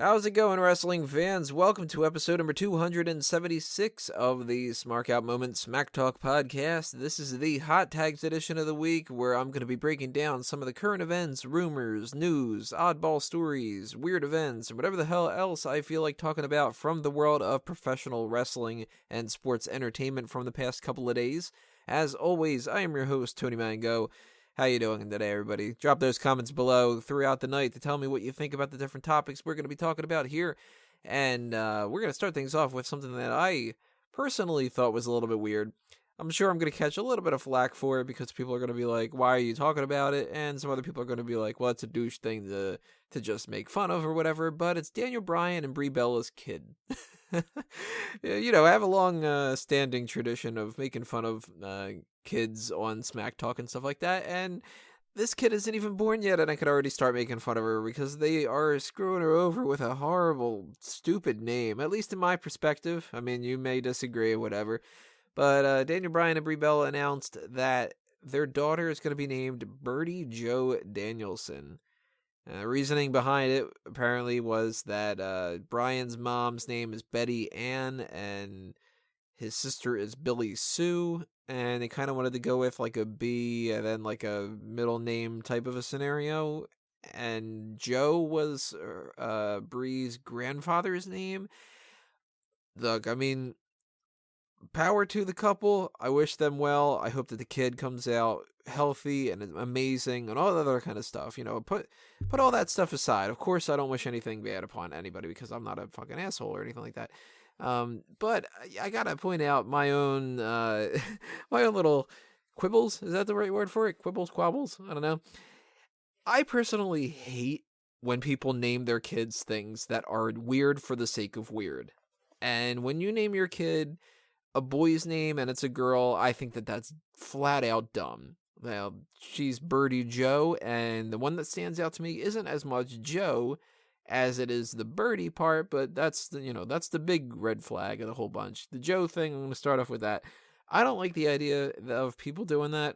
How's it going, wrestling fans? Welcome to episode number 276 of the Smark Out Moment Smack Talk podcast. This is the Hot Tags edition of the week where I'm going to be breaking down some of the current events, rumors, news, oddball stories, weird events, and whatever the hell else I feel like talking about from the world of professional wrestling and sports entertainment from the past couple of days. As always, I am your host, Tony Mango. How you doing today, everybody? Drop those comments below throughout the night to tell me what you think about the different topics we're going to be talking about here. And we're going to start things off with something that I personally thought was a little bit weird. I'm sure I'm going to catch a little bit of flack for it because people are going to be like, why are you talking about it? And some other people are going to be like, well, it's a douche thing to just make fun of or whatever. But it's Bryan and Brie Bella's kid. I have a long standing tradition of making fun of kids on Smack Talk and stuff like that, and this kid isn't even born yet, and I could already start making fun of her because they are screwing her over with a horrible, stupid name, at least in my perspective. I mean, you may disagree or whatever, but Bryan and Brie Bella announced that their daughter is going to be named Birdie Joe Danielson. Reasoning behind it apparently was that Brian's mom's name is Betty Ann and his sister is Billy Sue, and they kind of wanted to go with like a B and then like a middle name type of a scenario. And Joe was Brie's grandfather's name. Look, I mean, power to the couple. I wish them well. I hope that the kid comes out healthy and amazing and all that other kind of stuff. Put all that stuff aside. Of course, I don't wish anything bad upon anybody because I'm not a fucking asshole or anything like that. But I gotta point out my own my own little quibbles. Is that the right word for it? Quibbles, quabbles? I don't know. I personally hate when people name their kids things that are weird for the sake of weird. And when you name your kid a boy's name and it's a girl, I think that that's flat out dumb. Now, she's Birdie Joe, and the one that stands out to me isn't as much Joe as it is the Birdie part, but that's the big red flag of the whole bunch. The Joe thing, I'm going to start off with that. I don't like the idea of people doing that.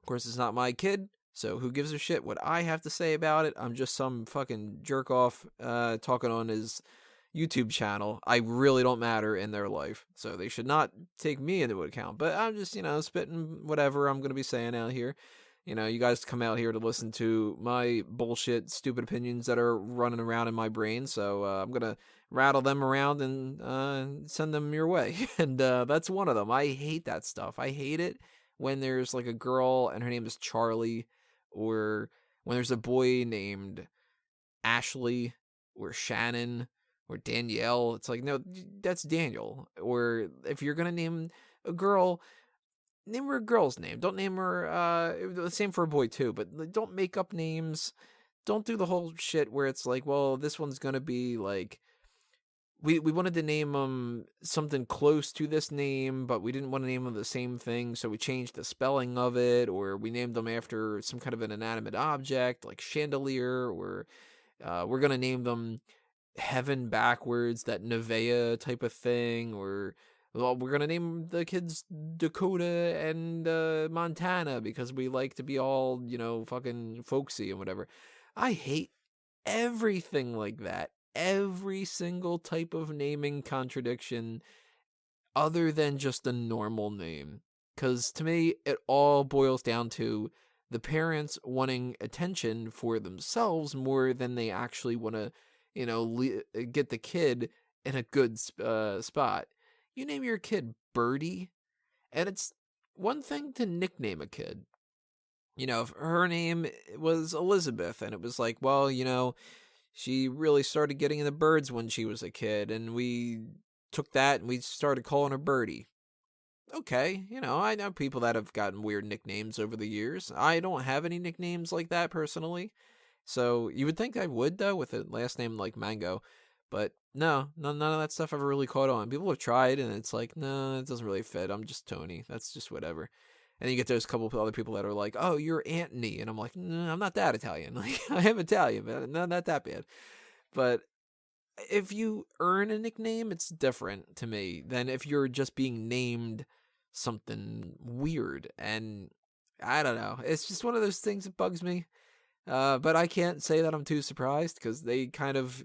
Of course, it's not my kid, so who gives a shit what I have to say about it? I'm just some fucking jerk off talking on his YouTube channel. I really don't matter in their life, so they should not take me into account. But I'm just, spitting whatever I'm going to be saying out here. You guys come out here to listen to my bullshit, stupid opinions that are running around in my brain, so I'm going to rattle them around and send them your way. And that's one of them. I hate that stuff. I hate it when there's like a girl and her name is Charlie, or when there's a boy named Ashley or Shannon or Danielle. It's like, no, that's Daniel. Or if you're going to name a girl, name her a girl's name. Don't name her, the same for a boy too, but don't make up names. Don't do the whole shit where it's like, well, this one's going to be like, we wanted to name them something close to this name, but we didn't want to name them the same thing, so we changed the spelling of it, or we named them after some kind of an inanimate object, like chandelier, or we're going to name them Heaven backwards, that Nevea type of thing, or well, we're gonna name the kids Dakota and Montana because we like to be all fucking folksy and whatever. I hate everything like that. Every single type of naming contradiction other than just a normal name. Because to me, it all boils down to the parents wanting attention for themselves more than they actually want to get the kid in a good spot. You name your kid Birdie, and it's one thing to nickname a kid. If her name was Elizabeth, and it was like, well, she really started getting into birds when she was a kid, and we took that and we started calling her Birdie. Okay, I know people that have gotten weird nicknames over the years. I don't have any nicknames like that personally. So you would think I would, though, with a last name like Mango. But no, none of that stuff ever really caught on. People have tried, and it's like, no, it doesn't really fit. I'm just Tony. That's just whatever. And then you get those couple of other people that are like, oh, you're Anthony. And I'm like, no, I'm not that Italian. Like, I am Italian, but not that bad. But if you earn a nickname, it's different to me than if you're just being named something weird. And I don't know. It's just one of those things that bugs me. But I can't say that I'm too surprised because they kind of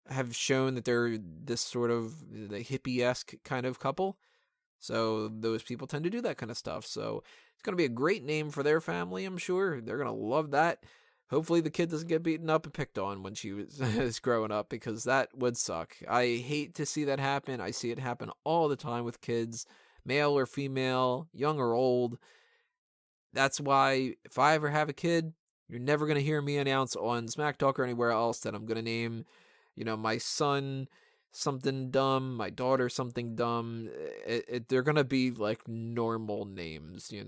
have shown that they're this sort of the hippie-esque kind of couple. So those people tend to do that kind of stuff. So it's going to be a great name for their family, I'm sure. They're going to love that. Hopefully the kid doesn't get beaten up and picked on when she was growing up, because that would suck. I hate to see that happen. I see it happen all the time with kids, male or female, young or old. That's why if I ever have a kid, you're never going to hear me announce on Smack Talk or anywhere else that I'm going to name, my son something dumb, my daughter something dumb. They're going to be like normal names, You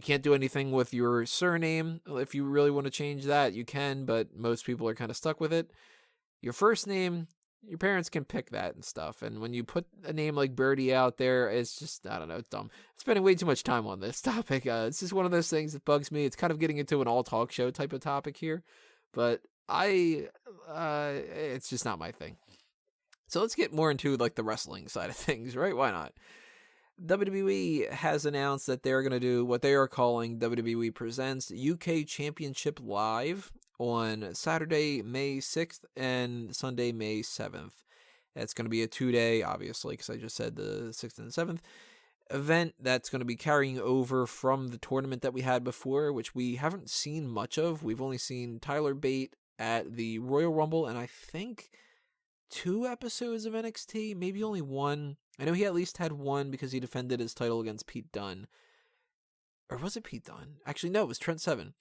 can't do anything with your surname. If you really want to change that, you can, but most people are kind of stuck with it. Your first name, your parents can pick that and stuff. And when you put a name like Birdie out there, it's just, I don't know, it's dumb. I'm spending way too much time on this topic. It's just one of those things that bugs me. It's kind of getting into an all talk show type of topic here, but it's just not my thing. So let's get more into like the wrestling side of things, right? Why not? WWE has announced that they're going to do what they are calling WWE Presents UK Championship Live on Saturday, May 6th and Sunday, May 7th. It's going to be a 2-day, obviously, because I just said the 6th and 7th event that's going to be carrying over from the tournament that we had before, which we haven't seen much of. We've only seen Tyler Bate at the Royal Rumble, and I think 2 episodes of NXT, maybe only 1. I know he at least had 1 because he defended his title against Pete Dunne. Or was it Pete Dunne? Actually, no, it was Trent Seven.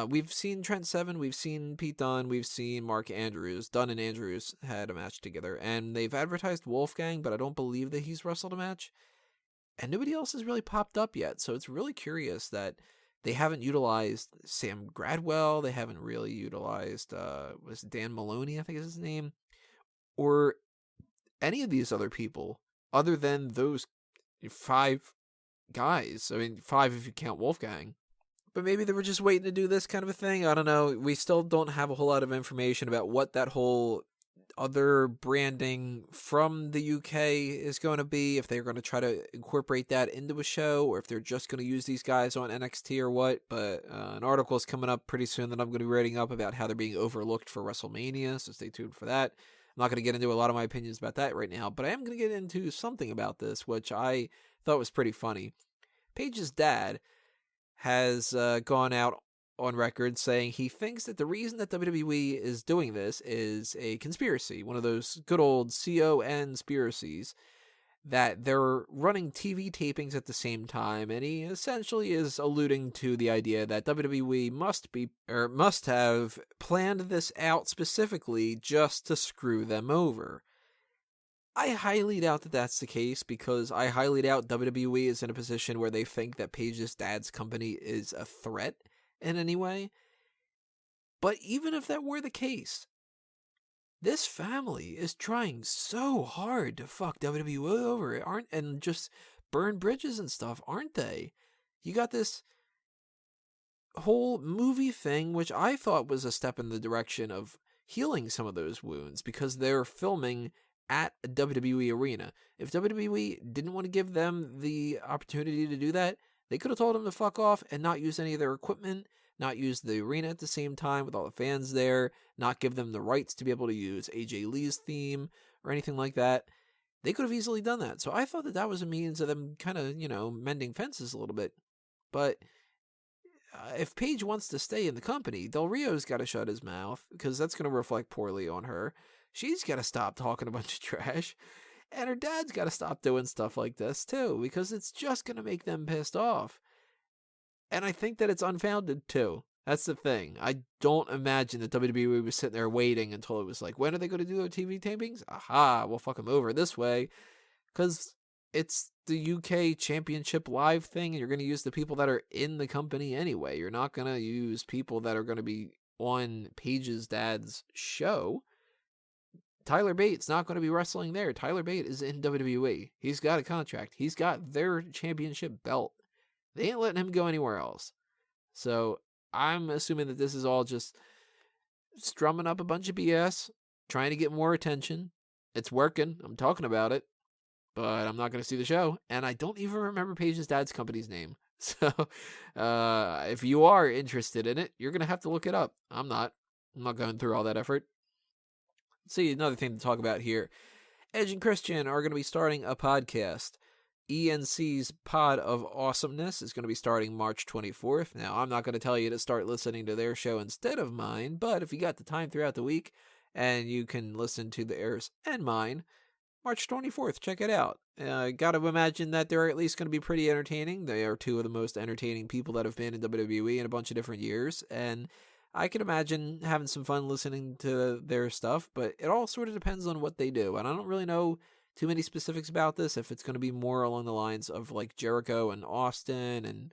We've seen Trent Seven, we've seen Pete Dunne, we've seen Mark Andrews. Dunne and Andrews had a match together, and they've advertised Wolfgang, but I don't believe that he's wrestled a match. And nobody else has really popped up yet, so it's really curious that they haven't utilized Sam Gradwell, they haven't really utilized, was Dan Maloney, I think is his name, or any of these other people, other than those 5 guys. I mean, 5 if you count Wolfgang. But maybe they were just waiting to do this kind of a thing. I don't know. We still don't have a whole lot of information about what that whole other branding from the UK is going to be, if they're going to try to incorporate that into a show, or if they're just going to use these guys on NXT or what. But an article is coming up pretty soon that I'm going to be writing up about how they're being overlooked for WrestleMania, so stay tuned for that. I'm not going to get into a lot of my opinions about that right now, but I am going to get into something about this, which I thought was pretty funny. Paige's dad has gone out on record saying he thinks that the reason that WWE is doing this is a conspiracy, one of those good old conspiracies, that they're running TV tapings at the same time, and he essentially is alluding to the idea that WWE must have planned this out specifically just to screw them over. I highly doubt that that's the case, because I highly doubt WWE is in a position where they think that Paige's dad's company is a threat in any way. But even if that were the case, this family is trying so hard to fuck WWE over, and just burn bridges and stuff, aren't they? You got this whole movie thing, which I thought was a step in the direction of healing some of those wounds, because they're filming at a WWE arena. If WWE didn't want to give them the opportunity to do that, they could have told them to fuck off and not use any of their equipment, not use the arena at the same time with all the fans there, not give them the rights to be able to use AJ Lee's theme or anything like that. They could have easily done that. So I thought that that was a means of them kind of, mending fences a little bit. But if Paige wants to stay in the company, Del Rio's got to shut his mouth, because that's going to reflect poorly on her. She's got to stop talking a bunch of trash. And her dad's got to stop doing stuff like this, too, because it's just going to make them pissed off. And I think that it's unfounded, too. That's the thing. I don't imagine that WWE was sitting there waiting until it was like, when are they going to do their TV tapings? Aha, we'll fuck them over this way. Because it's the UK Championship Live thing, and you're going to use the people that are in the company anyway. You're not going to use people that are going to be on Paige's dad's show. Tyler Bate's not going to be wrestling there. Tyler Bate is in WWE. He's got a contract. He's got their championship belt. They ain't letting him go anywhere else. So I'm assuming that this is all just strumming up a bunch of BS, trying to get more attention. It's working. I'm talking about it. But I'm not going to see the show. And I don't even remember Paige's dad's company's name. So if you are interested in it, you're going to have to look it up. I'm not going through all that effort. See, another thing to talk about here. Edge and Christian are going to be starting a podcast. ENC's Pod of Awesomeness is going to be starting March 24th. Now, I'm not going to tell you to start listening to their show instead of mine, but if you got the time throughout the week and you can listen to theirs and mine, March 24th, check it out. Got to imagine that they're at least going to be pretty entertaining. They are two of the most entertaining people that have been in WWE in a bunch of different years, and I can imagine having some fun listening to their stuff, but it all sort of depends on what they do, and I don't really know too many specifics about this, if it's going to be more along the lines of like Jericho and Austin and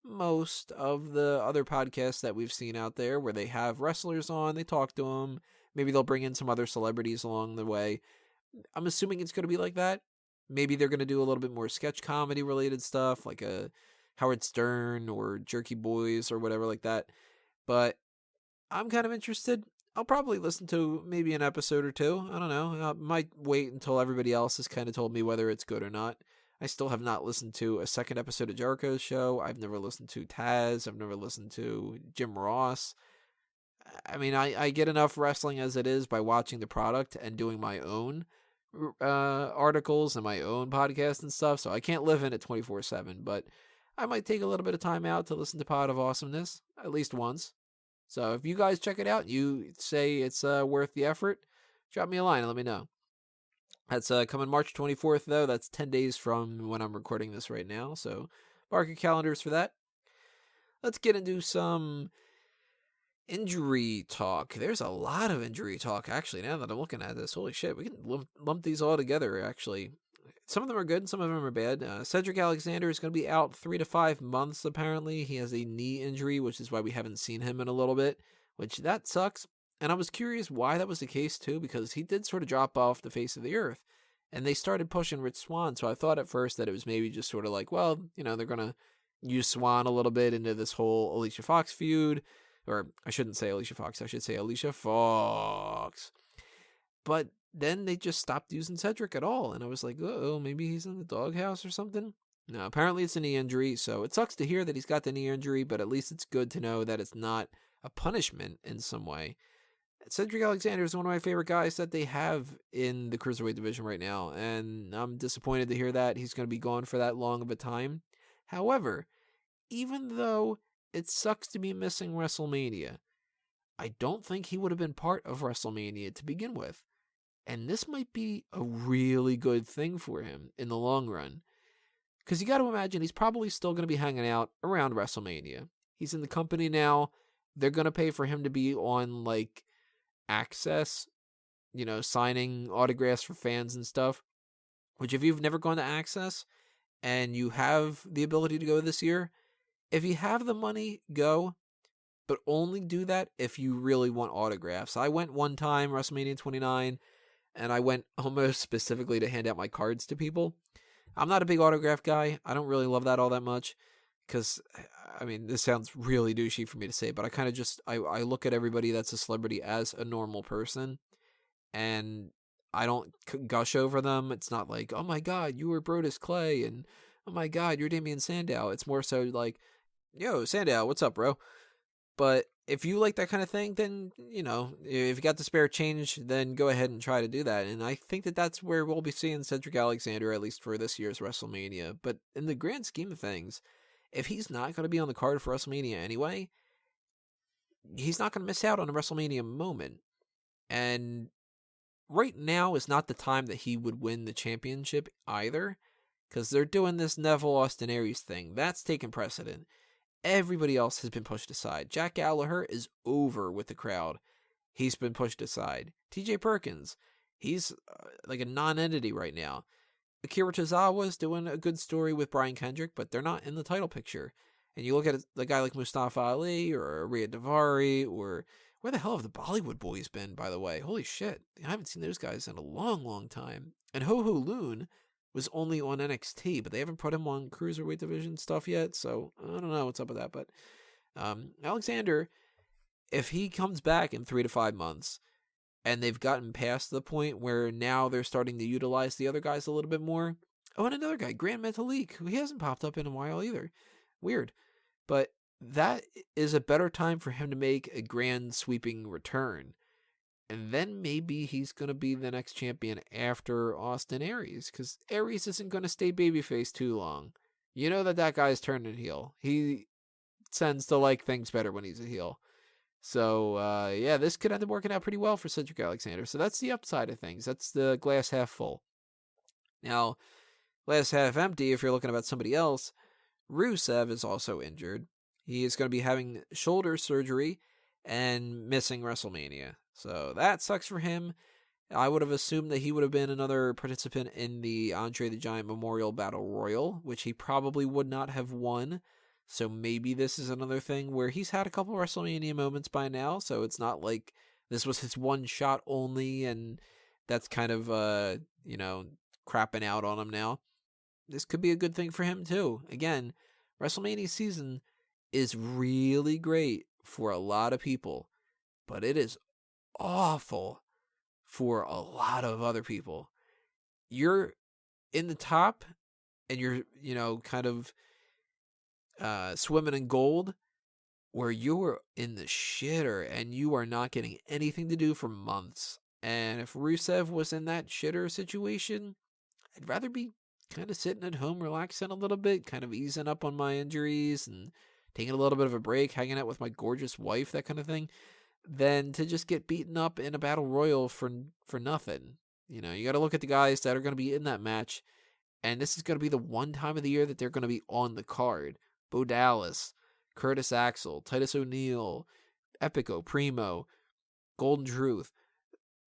most of the other podcasts that we've seen out there where they have wrestlers on, they talk to them, maybe they'll bring in some other celebrities along the way. I'm assuming it's going to be like that. Maybe they're going to do a little bit more sketch comedy related stuff, like a Howard Stern or Jerky Boys or whatever like that. But I'm kind of interested. I'll probably listen to maybe an episode or two. I don't know. I might wait until everybody else has kind of told me whether it's good or not. I still have not listened to a second episode of Jericho's show. I've never listened to Taz. I've never listened to Jim Ross. I mean, I get enough wrestling as it is by watching the product and doing my own articles and my own podcast and stuff, so I can't live in it 24/7, but I might take a little bit of time out to listen to Pod of Awesomeness, at least once. So if you guys check it out and you say it's worth the effort, drop me a line and let me know. That's coming March 24th, though. That's 10 days from when I'm recording this right now, so mark your calendars for that. Let's get into some injury talk. There's a lot of injury talk, actually, now that I'm looking at this. Holy shit, we can lump these all together, actually. Some of them are good and some of them are bad. Cedric Alexander is going to be out 3 to 5 months, apparently. He has a knee injury, which is why we haven't seen him in a little bit, which that sucks. And I was curious why that was the case, too, because he did sort of drop off the face of the earth. And they started pushing Rich Swann, so I thought at first that it was maybe just sort of like, well, you know, they're going to use Swann a little bit into this whole Alicia Fox feud. Or I shouldn't say Alicia Fox, I should say Alicia Fox. But then they just stopped using Cedric at all, and I was like, oh, maybe he's in the doghouse or something? No, apparently it's a knee injury, so it sucks to hear that he's got the knee injury, but at least it's good to know that it's not a punishment in some way. Cedric Alexander is one of my favorite guys that they have in the Cruiserweight division right now, and I'm disappointed to hear that he's going to be gone for that long of a time. However, even though it sucks to be missing WrestleMania, I don't think he would have been part of WrestleMania to begin with. And this might be a really good thing for him in the long run. Because you got to imagine he's probably still going to be hanging out around WrestleMania. He's in the company now. They're going to pay for him to be on, like, Access, you know, signing autographs for fans and stuff. Which, if you've never gone to Access and you have the ability to go this year, if you have the money, go. But only do that if you really want autographs. I went one time, WrestleMania 29, and I went almost specifically to hand out my cards to people. I'm not a big autograph guy. I don't really love that all that much. Because, I mean, this sounds really douchey for me to say, but I kind of just, I look at everybody that's a celebrity as a normal person. And I don't gush over them. It's not like, oh my God, you were Brodus Clay, and oh my God, you're Damian Sandow. It's more so like, yo, Sandow, what's up, bro? But if you like that kind of thing, then, you know, if you got the spare change, then go ahead and try to do that. And I think that that's where we'll be seeing Cedric Alexander, at least for this year's WrestleMania. But in the grand scheme of things, if he's not going to be on the card for WrestleMania anyway, he's not going to miss out on a WrestleMania moment. And right now is not the time that he would win the championship either, because they're doing this Neville Austin Aries thing. That's taken precedent. Everybody else has been pushed aside. Jack Gallagher is over with the crowd. He's been pushed aside. TJ Perkins, he's like a non-entity right now. Akira Tozawa's doing a good story with Brian Kendrick, but they're not in the title picture. And you look at a guy like Mustafa Ali or Rhea Daivari, or where the hell have the Bollywood boys been, by the way? Holy shit. I haven't seen those guys in a long, long time. And Ho Ho Loon was only on NXT, but they haven't put him on Cruiserweight division stuff yet, so I don't know what's up with that. But Alexander, if he comes back in 3 to 5 months, and they've gotten past the point where now they're starting to utilize the other guys a little bit more. Oh, and another guy, Grand Metalik, who he hasn't popped up in a while either. Weird. But that is a better time for him to make a grand sweeping return. And then maybe he's going to be the next champion after Austin Aries, because Aries isn't going to stay babyface too long. You know that guy's turning heel. He tends to like things better when he's a heel. So, yeah, this could end up working out pretty well for Cedric Alexander. So that's the upside of things. That's the glass half full. Now, glass half empty, if you're looking about somebody else, Rusev is also injured. He is going to be having shoulder surgery and missing WrestleMania. So that sucks for him. I would have assumed that he would have been another participant in the Andre the Giant Memorial Battle Royal, which he probably would not have won. So maybe this is another thing where he's had a couple WrestleMania moments by now, so it's not like this was his one shot only, and that's kind of, crapping out on him now. This could be a good thing for him, too. Again, WrestleMania season is really great for a lot of people, but it is awful for a lot of other people. You're in the top, and you're, kind of swimming in gold, where you're in the shitter and you are not getting anything to do for months. And if Rusev was in that shitter situation, I'd rather be kind of sitting at home, relaxing a little bit, kind of easing up on my injuries and taking a little bit of a break, hanging out with my gorgeous wife, that kind of thing, than to just get beaten up in a battle royal for nothing. You got to look at the guys that are going to be in that match, and this is going to be the one time of the year that they're going to be on the card. Bo Dallas, Curtis Axel, Titus O'Neil, Epico, Primo, Golden Truth.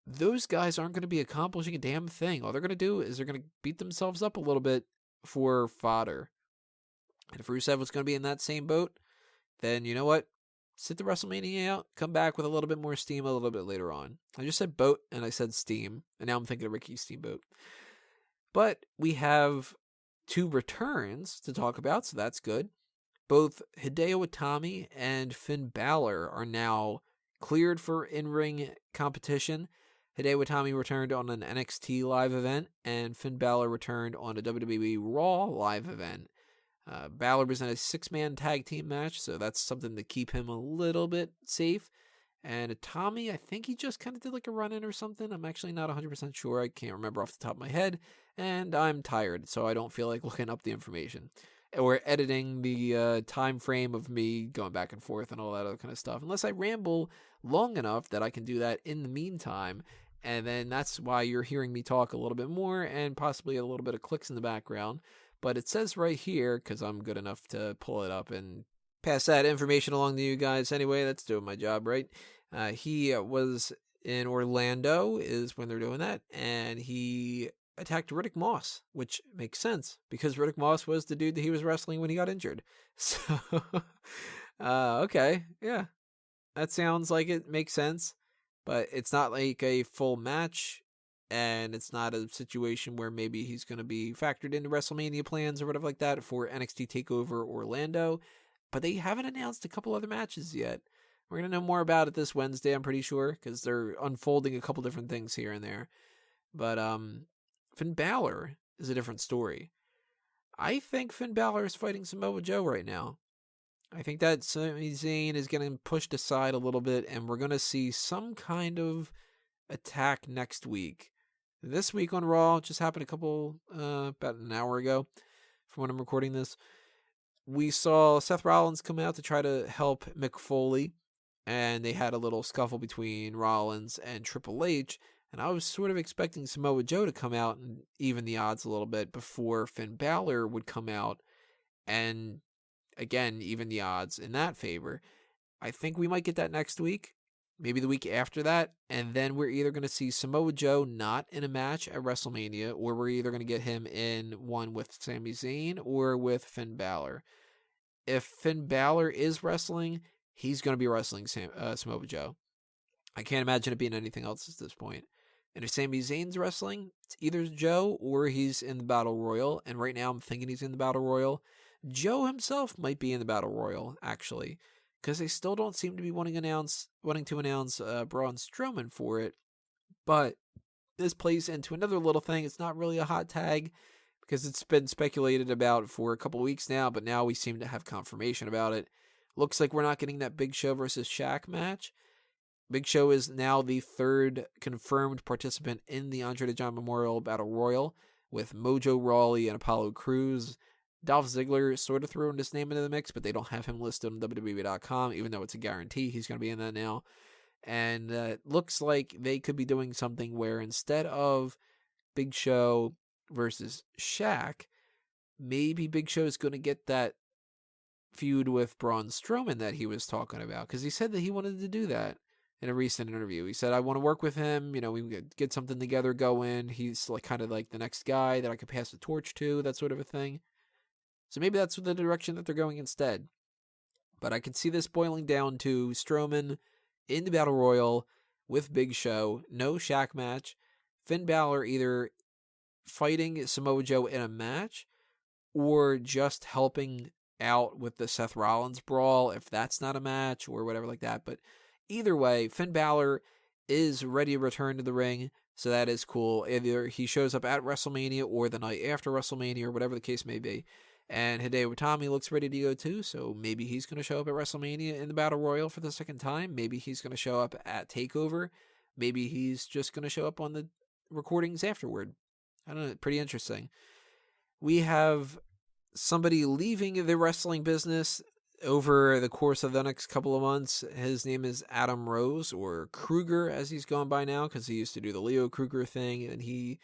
Those guys aren't going to be accomplishing a damn thing. All they're going to do is they're going to beat themselves up a little bit for fodder. And if Rusev was going to be in that same boat, then you know what? Sit the WrestleMania out, come back with a little bit more steam a little bit later on. I just said boat and I said steam, and now I'm thinking of Ricky Steamboat. But we have 2 returns to talk about, so that's good. Both Hideo Itami and Finn Balor are now cleared for in-ring competition. Hideo Itami returned on an NXT live event, and Finn Balor returned on a WWE Raw live event. Balor was in a 6-man tag team match, so that's something to keep him a little bit safe. And Itami, I think he just kind of did like a run-in or something. I'm actually not 100% sure. I can't remember off the top of my head, and I'm tired, so I don't feel like looking up the information or editing the time frame of me going back and forth and all that other kind of stuff, unless I ramble long enough that I can do that in the meantime. And then that's why you're hearing me talk a little bit more and possibly a little bit of clicks in the background. But it says right here, because I'm good enough to pull it up and pass that information along to you guys anyway. That's doing my job, right? He was in Orlando is when they're doing that, and he attacked Riddick Moss, which makes sense because Riddick Moss was the dude that he was wrestling when he got injured. So, okay, yeah, that sounds like it makes sense, but it's not like a full match, and it's not a situation where maybe he's going to be factored into WrestleMania plans or whatever like that for NXT TakeOver Orlando, but they haven't announced a couple other matches yet. We're going to know more about it this Wednesday, I'm pretty sure, because they're unfolding a couple different things here and there. But Finn Balor is a different story. I think Finn Balor is fighting Samoa Joe right now. I think that Sami Zayn is getting pushed aside a little bit, and we're going to see some kind of attack next week. This week on Raw, just happened about an hour ago from when I'm recording this. We saw Seth Rollins come out to try to help Mick Foley, and they had a little scuffle between Rollins and Triple H, and I was sort of expecting Samoa Joe to come out and even the odds a little bit before Finn Balor would come out and, again, even the odds in that favor. I think we might get that next week, maybe the week after that, and then we're either going to see Samoa Joe not in a match at WrestleMania, or we're either going to get him in one with Sami Zayn or with Finn Balor. If Finn Balor is wrestling, he's going to be wrestling Samoa Joe. I can't imagine it being anything else at this point. And if Sami Zayn's wrestling, it's either Joe or he's in the Battle Royal. And right now I'm thinking he's in the Battle Royal. Joe himself might be in the Battle Royal, actually, because they still don't seem to be wanting to announce Braun Strowman for it. But this plays into another little thing. It's not really a hot tag because it's been speculated about for a couple weeks now, but now we seem to have confirmation about it. Looks like we're not getting that Big Show versus Shaq match. Big Show is now the third confirmed participant in the Andre the Giant Memorial Battle Royal, with Mojo Rawley and Apollo Crews. Dolph Ziggler sort of threw his name into the mix, but they don't have him listed on WWE.com, even though it's a guarantee he's going to be in that now. And it looks like they could be doing something where instead of Big Show versus Shaq, maybe Big Show is going to get that feud with Braun Strowman that he was talking about, because he said that he wanted to do that in a recent interview. He said, I want to work with him, we get something together going. He's like kind of like the next guy that I could pass the torch to, that sort of a thing. So maybe that's the direction that they're going instead. But I can see this boiling down to Strowman in the Battle Royal with Big Show, no Shaq match, Finn Balor either fighting Samoa Joe in a match or just helping out with the Seth Rollins brawl, if that's not a match or whatever like that. But either way, Finn Balor is ready to return to the ring, so that is cool. Either he shows up at WrestleMania or the night after WrestleMania or whatever the case may be. And Hideo Itami looks ready to go too, so maybe he's going to show up at WrestleMania in the Battle Royal for the second time. Maybe he's going to show up at TakeOver. Maybe he's just going to show up on the recordings afterward. I don't know, pretty interesting. We have somebody leaving the wrestling business over the course of the next couple of months. His name is Adam Rose, or Kruger as he's gone by now, because he used to do the Leo Kruger thing, and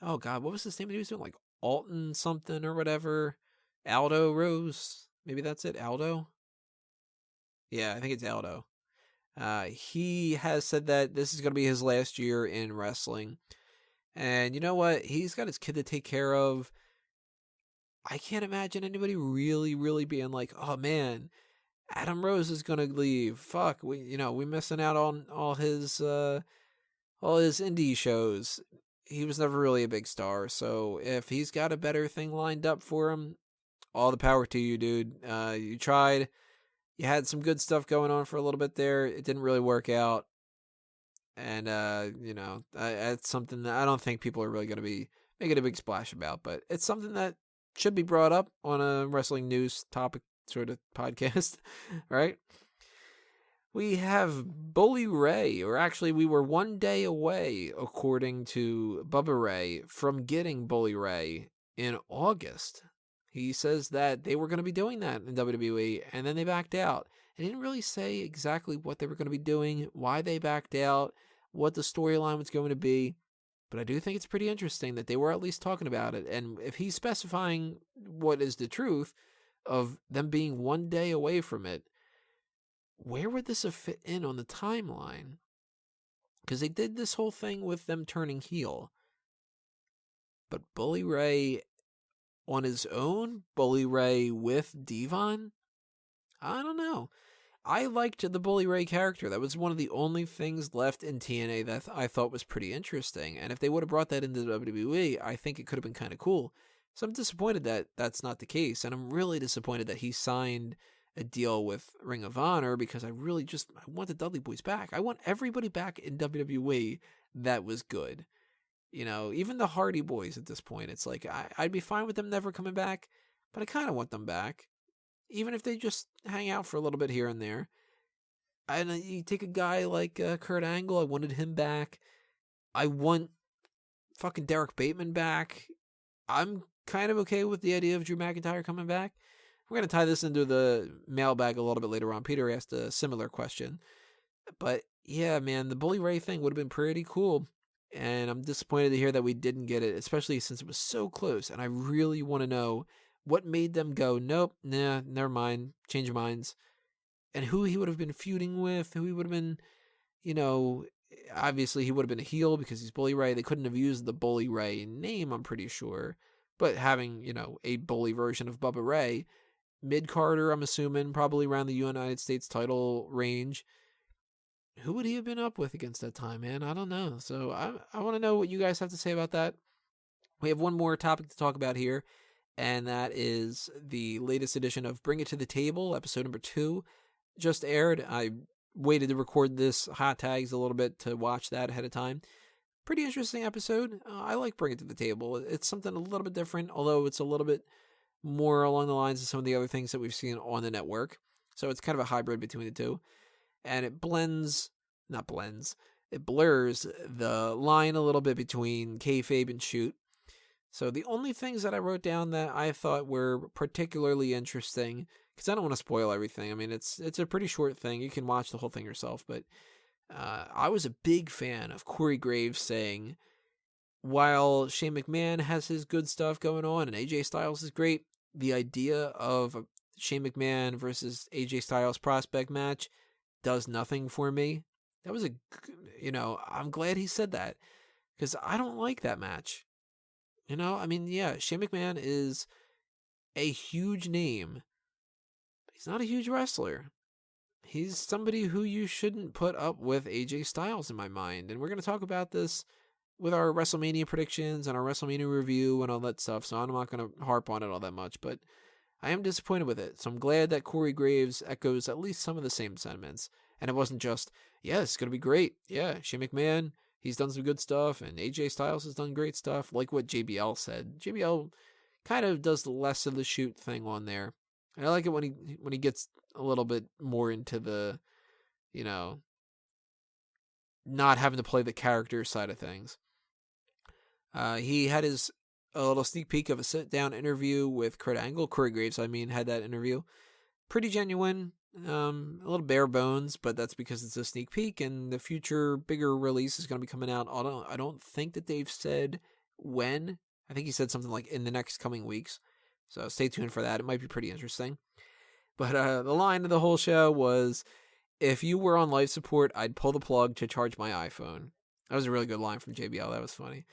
oh God, what was his name that he was doing? Like Alton something or whatever. Aldo Rose. Maybe that's it. Aldo? Yeah, I think it's Aldo. He has said that this is going to be his last year in wrestling. And you know what? He's got his kid to take care of. I can't imagine anybody really, really being like, oh man, Adam Rose is going to leave. Fuck, we missing out on all his indie shows. He was never really a big star. So if he's got a better thing lined up for him, all the power to you, dude. You tried. You had some good stuff going on for a little bit there. It didn't really work out. And, it's something that I don't think people are really going to be making a big splash about. But it's something that should be brought up on a wrestling news topic sort of podcast, right? We have Bully Ray, or actually we were 1 day away, according to Bubba Ray, from getting Bully Ray in August. He says that they were going to be doing that in WWE, and then they backed out. They didn't really say exactly what they were going to be doing, why they backed out, what the storyline was going to be. But I do think it's pretty interesting that they were at least talking about it. And if he's specifying what is the truth of them being 1 day away from it, where would this have fit in on the timeline? Because they did this whole thing with them turning heel. But Bully Ray on his own? Bully Ray with Devon? I don't know. I liked the Bully Ray character. That was one of the only things left in TNA that I thought was pretty interesting. And if they would have brought that into WWE, I think it could have been kind of cool. So I'm disappointed that that's not the case. And I'm really disappointed that he signed a deal with Ring of Honor, because I want the Dudley Boys back. I want everybody back in WWE that was good. Even the Hardy Boys at this point. It's like, I'd be fine with them never coming back, but I kind of want them back. Even if they just hang out for a little bit here and there. And you take a guy like Kurt Angle, I wanted him back. I want fucking Derek Bateman back. I'm kind of okay with the idea of Drew McIntyre coming back. We're going to tie this into the mailbag a little bit later on. Peter asked a similar question. But yeah, man, the Bully Ray thing would have been pretty cool. And I'm disappointed to hear that we didn't get it, especially since it was so close. And I really want to know what made them go, nope, nah, never mind, change your minds. And who he would have been feuding with, who he would have been, obviously he would have been a heel because he's Bully Ray. They couldn't have used the Bully Ray name, I'm pretty sure. But having, a bully version of Bubba Ray, mid-carder, I'm assuming, probably around the United States title range. Who would he have been up with against that time, man? I don't know. So I want to know what you guys have to say about that. We have one more topic to talk about here, and that is the latest edition of Bring It to the Table, episode number 2. Just aired. I waited to record this hot tags a little bit to watch that ahead of time. Pretty interesting episode. I like Bring It to the Table. It's something a little bit different, although it's a little bit more along the lines of some of the other things that we've seen on the network. So it's kind of a hybrid between the two. And it blends not blends. It blurs the line a little bit between kayfabe and shoot. So the only things that I wrote down that I thought were particularly interesting, because I don't want to spoil everything. I mean, it's a pretty short thing. You can watch the whole thing yourself. But I was a big fan of Corey Graves saying, while Shane McMahon has his good stuff going on and AJ Styles is great, the idea of a Shane McMahon versus AJ Styles prospect match does nothing for me. That was I'm glad he said that, because I don't like that match. I mean, yeah, Shane McMahon is a huge name, but he's not a huge wrestler. He's somebody who you shouldn't put up with AJ Styles in my mind. And we're going to talk about this with our WrestleMania predictions and our WrestleMania review and all that stuff, so I'm not going to harp on it all that much, but I am disappointed with it. So I'm glad that Corey Graves echoes at least some of the same sentiments. And it wasn't just, yeah, it's going to be great. Yeah, Shane McMahon, he's done some good stuff, and AJ Styles has done great stuff, like what JBL said. JBL kind of does the less of the shoot thing on there. And I like it when he gets a little bit more into the, not having to play the character side of things. He had a little sneak peek of a sit-down interview with Kurt Angle. Corey Graves, had that interview. Pretty genuine, a little bare bones, but that's because it's a sneak peek, and the future bigger release is going to be coming out. I don't think that they've said when. I think he said something like in the next coming weeks. So stay tuned for that. It might be pretty interesting. But the line of the whole show was, if you were on life support, I'd pull the plug to charge my iPhone. That was a really good line from JBL. That was funny.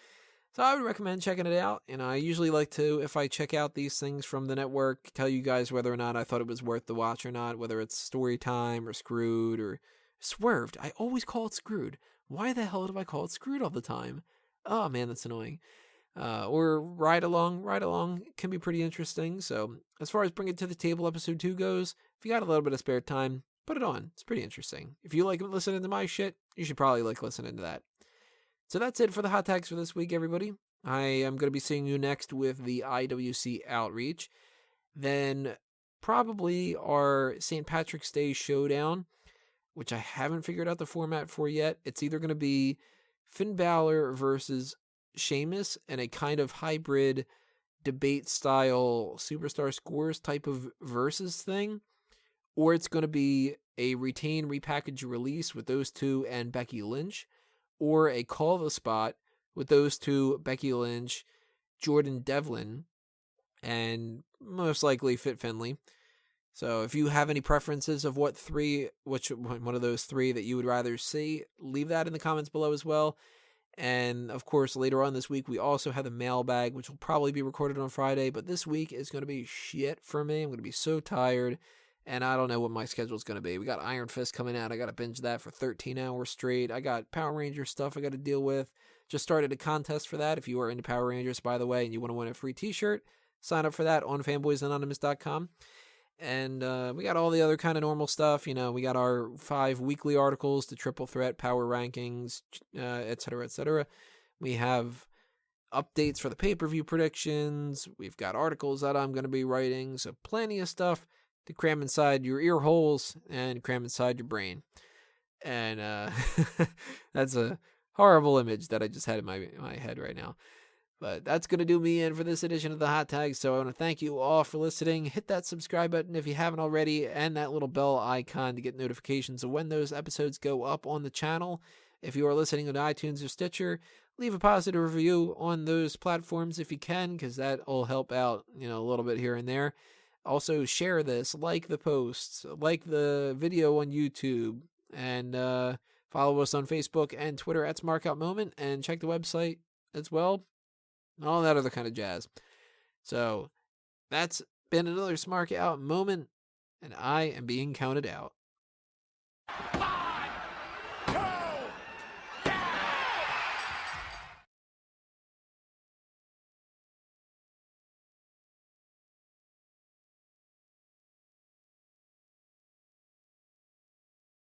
So I would recommend checking it out. And I usually like to, if I check out these things from the network, tell you guys whether or not I thought it was worth the watch or not, whether it's Story Time or Screwed or Swerved. I always call it Screwed. Why the hell do I call it Screwed all the time? Oh, man, that's annoying. Or Ride Along. Ride Along can be pretty interesting. So as far as Bring It to the Table episode 2 goes, if you got a little bit of spare time, put it on. It's pretty interesting. If you like listening to my shit, you should probably like listening to that. So that's it for the hot tags for this week, everybody. I am going to be seeing you next with the IWC Outreach. Then probably our St. Patrick's Day Showdown, which I haven't figured out the format for yet. It's either going to be Finn Balor versus Sheamus in a kind of hybrid debate style Superstar Scores type of versus thing, or it's going to be a retain, repackage, release with those two and Becky Lynch, or a Call the Spot with those two, Becky Lynch, Jordan Devlin, and most likely Fit Finlay. So if you have any preferences of which one of those three that you would rather see, leave that in the comments below as well. And of course, later on this week, we also have the mailbag, which will probably be recorded on Friday. But this week is going to be shit for me. I'm going to be so tired, and I don't know what my schedule is going to be. We got Iron Fist coming out. I got to binge that for 13 hours straight. I got Power Ranger stuff I got to deal with. Just started a contest for that. If you are into Power Rangers, by the way, and you want to win a free t-shirt, sign up for that on fanboysanonymous.com. And we got all the other kind of normal stuff. We got our 5 weekly articles, the Triple Threat Power Rankings, etc., etc. We have updates for the pay-per-view predictions. We've got articles that I'm going to be writing. So plenty of stuff to cram inside your ear holes and cram inside your brain. And that's a horrible image that I just had in my head right now. But that's going to do me in for this edition of the Hot Tags. So I want to thank you all for listening. Hit that subscribe button if you haven't already, and that little bell icon to get notifications of when those episodes go up on the channel. If you are listening on iTunes or Stitcher, leave a positive review on those platforms if you can, because that will help out, a little bit here and there. Also, share this, like the posts, like the video on YouTube, and follow us on Facebook and Twitter at SmarkOutMoment, and check the website as well. All that other kind of jazz. So, that's been another Smark Out moment, and I am being counted out.